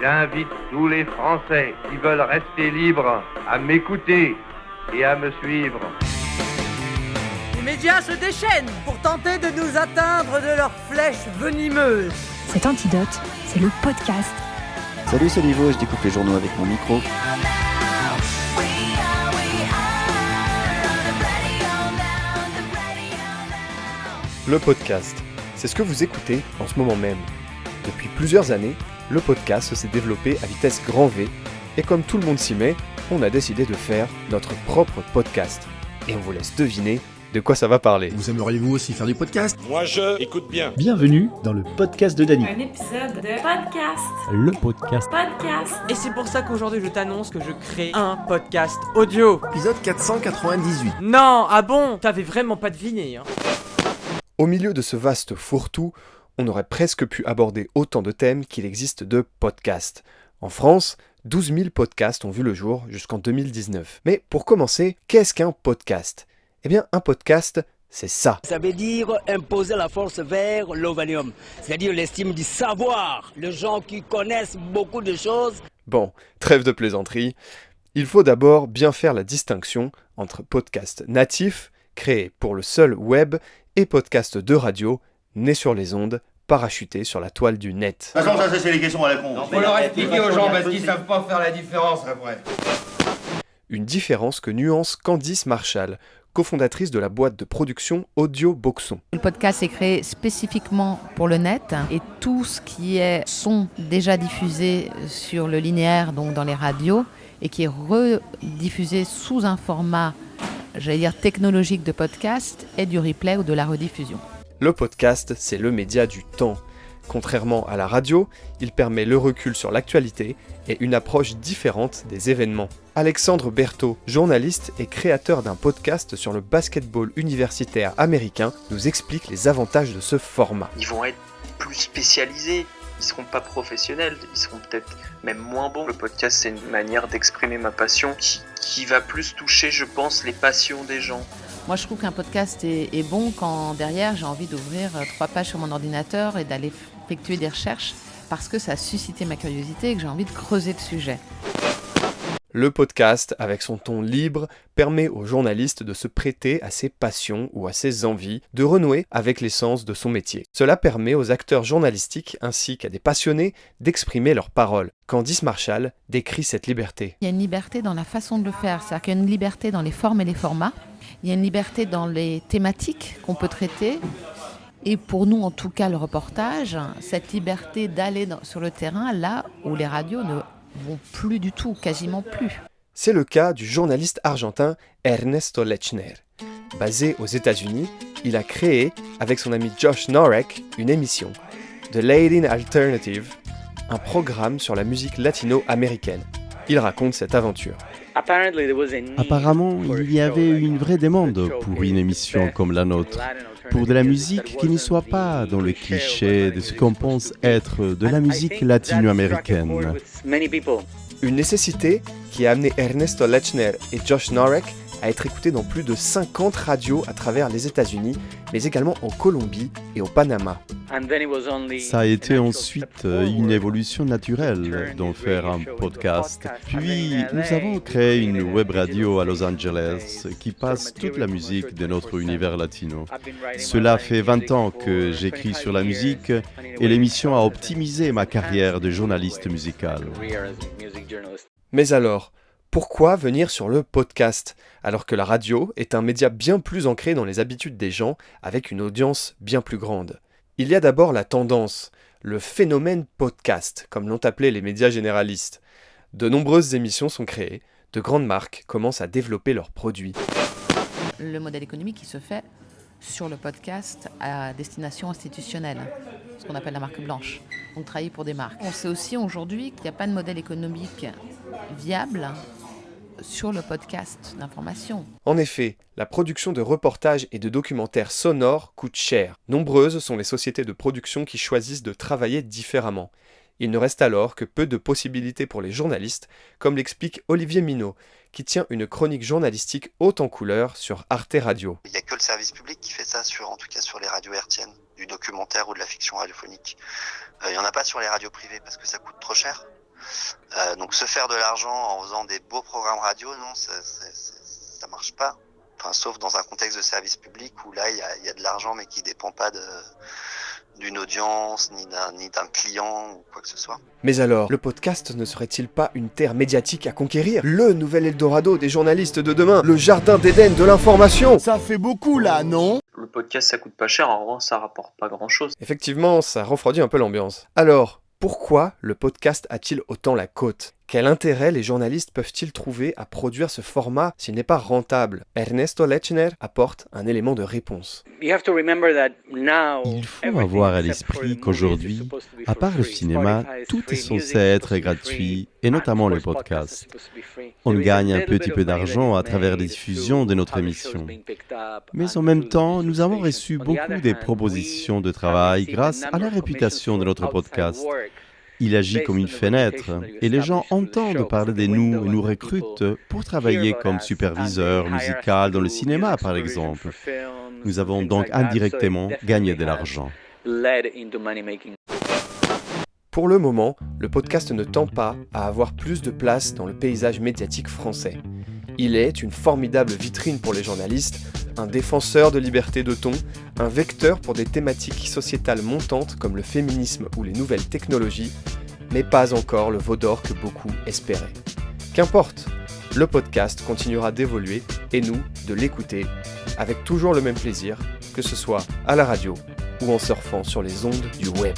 J'invite tous les Français qui veulent rester libres à m'écouter et à me suivre. Les médias se déchaînent pour tenter de nous atteindre de leurs flèches venimeuses. Cet antidote, c'est le podcast. Salut, c'est Livo, je découpe les journaux avec mon micro. Le podcast, c'est ce que vous écoutez en ce moment même. Depuis plusieurs années, le podcast s'est développé à vitesse grand V, et comme tout le monde s'y met, on a décidé de faire notre propre podcast. Et on vous laisse deviner de quoi ça va parler. Vous aimeriez-vous aussi faire du podcast ? Moi je écoute bien. Bienvenue dans le podcast de Dany. Un épisode de podcast. Le podcast. Podcast. Et c'est pour ça qu'aujourd'hui je t'annonce que je crée un podcast audio. Épisode 498. Non, ah bon ? T'avais vraiment pas deviné, hein. Au milieu de ce vaste fourre-tout, on aurait presque pu aborder autant de thèmes qu'il existe de podcasts. En France, 12 000 podcasts ont vu le jour jusqu'en 2019. Mais pour commencer, qu'est-ce qu'un podcast ? Eh bien, un podcast, c'est ça. Ça veut dire imposer la force vers l'ovanium, c'est-à-dire l'estime du savoir. Les gens qui connaissent beaucoup de choses. Bon, trêve de plaisanterie. Il faut d'abord bien faire la distinction entre podcast natif, créé pour le seul web, et podcast de radio, né sur les ondes, parachuté sur la toile du net. De toute façon, ça c'est les questions à la con. Faut leur expliquer aux gens parce qu'ils savent pas faire la différence après. Une différence que nuance Candice Marshall, cofondatrice de la boîte de production Audio Boxon. Le podcast est créé spécifiquement pour le net et tout ce qui est son déjà diffusé sur le linéaire, donc dans les radios, et qui est rediffusé sous un format, j'allais dire technologique de podcast, est du replay ou de la rediffusion. Le podcast, c'est le média du temps. Contrairement à la radio, il permet le recul sur l'actualité et une approche différente des événements. Alexandre Berthaud, journaliste et créateur d'un podcast sur le basketball universitaire américain, nous explique les avantages de ce format. Ils vont être plus spécialisés, ils seront pas professionnels, ils seront peut-être même moins bons. Le podcast, c'est une manière d'exprimer ma passion qui va plus toucher, je pense, les passions des gens. Moi, je trouve qu'un podcast est bon quand derrière, j'ai envie d'ouvrir 3 pages sur mon ordinateur et d'aller effectuer des recherches parce que ça a suscité ma curiosité et que j'ai envie de creuser le sujet. Le podcast, avec son ton libre, permet au journaliste de se prêter à ses passions ou à ses envies, de renouer avec l'essence de son métier. Cela permet aux acteurs journalistiques ainsi qu'à des passionnés d'exprimer leurs paroles. Candice Marshall décrit cette liberté. Il y a une liberté dans la façon de le faire, c'est-à-dire qu'il y a une liberté dans les formes et les formats. Il y a une liberté dans les thématiques qu'on peut traiter. Et pour nous, en tout cas, le reportage, cette liberté d'aller sur le terrain, là où les radios ne vont plus du tout, quasiment plus. C'est le cas du journaliste argentin Ernesto Lechner. Basé aux États-Unis, il a créé, avec son ami Josh Norek, une émission, The Latin Alternative, un programme sur la musique latino-américaine. Il raconte cette aventure. Apparemment, il y avait une vraie demande pour une émission comme la nôtre, pour de la musique qui ne soit pas dans le cliché de ce qu'on pense être de la musique latino-américaine. Une nécessité qui a amené Ernesto Lechner et Josh Norek à être écoutés dans plus de 50 radios à travers les États-Unis, mais également en Colombie et au Panama. Ça a été ensuite une évolution naturelle d'en faire un podcast. Puis nous avons créé une web radio à Los Angeles qui passe toute la musique de notre univers latino. Cela fait 20 ans que j'écris sur la musique et l'émission a optimisé ma carrière de journaliste musical. Mais alors, pourquoi venir sur le podcast, alors que la radio est un média bien plus ancré dans les habitudes des gens, avec une audience bien plus grande ? Il y a d'abord la tendance, le phénomène podcast, comme l'ont appelé les médias généralistes. De nombreuses émissions sont créées, de grandes marques commencent à développer leurs produits. Le modèle économique qui se fait sur le podcast à destination institutionnelle, ce qu'on appelle la marque blanche, donc travailler pour des marques. On sait aussi aujourd'hui qu'il n'y a pas de modèle économique viable sur le podcast d'information. En effet, la production de reportages et de documentaires sonores coûte cher. Nombreuses sont les sociétés de production qui choisissent de travailler différemment. Il ne reste alors que peu de possibilités pour les journalistes, comme l'explique Olivier Minot, qui tient une chronique journalistique haute en couleur sur Arte Radio. Il n'y a que le service public qui fait ça, en tout cas sur les radios hertziennes, du documentaire ou de la fiction radiophonique. Il n'y en a pas sur les radios privées parce que ça coûte trop cher. Donc se faire de l'argent en faisant des beaux programmes radio, non, ça marche pas. Enfin, sauf dans un contexte de service public où là il y a de l'argent mais qui dépend pas d'une audience ni d'un client ou quoi que ce soit. Mais alors, le podcast ne serait-il pas une terre médiatique à conquérir? Le nouvel Eldorado des journalistes de demain, le jardin d'Éden de l'information? Ça fait beaucoup là, non? Le podcast ça coûte pas cher, en revanche ça rapporte pas grand chose. Effectivement, ça refroidit un peu l'ambiance. Alors, pourquoi le podcast a-t-il autant la cote? Quel intérêt les journalistes peuvent-ils trouver à produire ce format s'il n'est pas rentable? Ernesto Lechner apporte un élément de réponse. Il faut avoir à l'esprit qu'aujourd'hui, à part le cinéma, tout est censé être gratuit, et notamment le podcast. On gagne un petit peu d'argent à travers les diffusions de notre émission. Mais en même temps, nous avons reçu beaucoup de propositions de travail grâce à la réputation de notre podcast. Il agit comme une fenêtre et les gens entendent parler de nous et nous recrutent pour travailler comme superviseur musical dans le cinéma, par exemple. Nous avons donc indirectement gagné de l'argent. Pour le moment, le podcast ne tend pas à avoir plus de place dans le paysage médiatique français. Il est une formidable vitrine pour les journalistes, un défenseur de liberté de ton, un vecteur pour des thématiques sociétales montantes comme le féminisme ou les nouvelles technologies, mais pas encore le veau d'or que beaucoup espéraient. Qu'importe, le podcast continuera d'évoluer et nous de l'écouter avec toujours le même plaisir, que ce soit à la radio ou en surfant sur les ondes du web.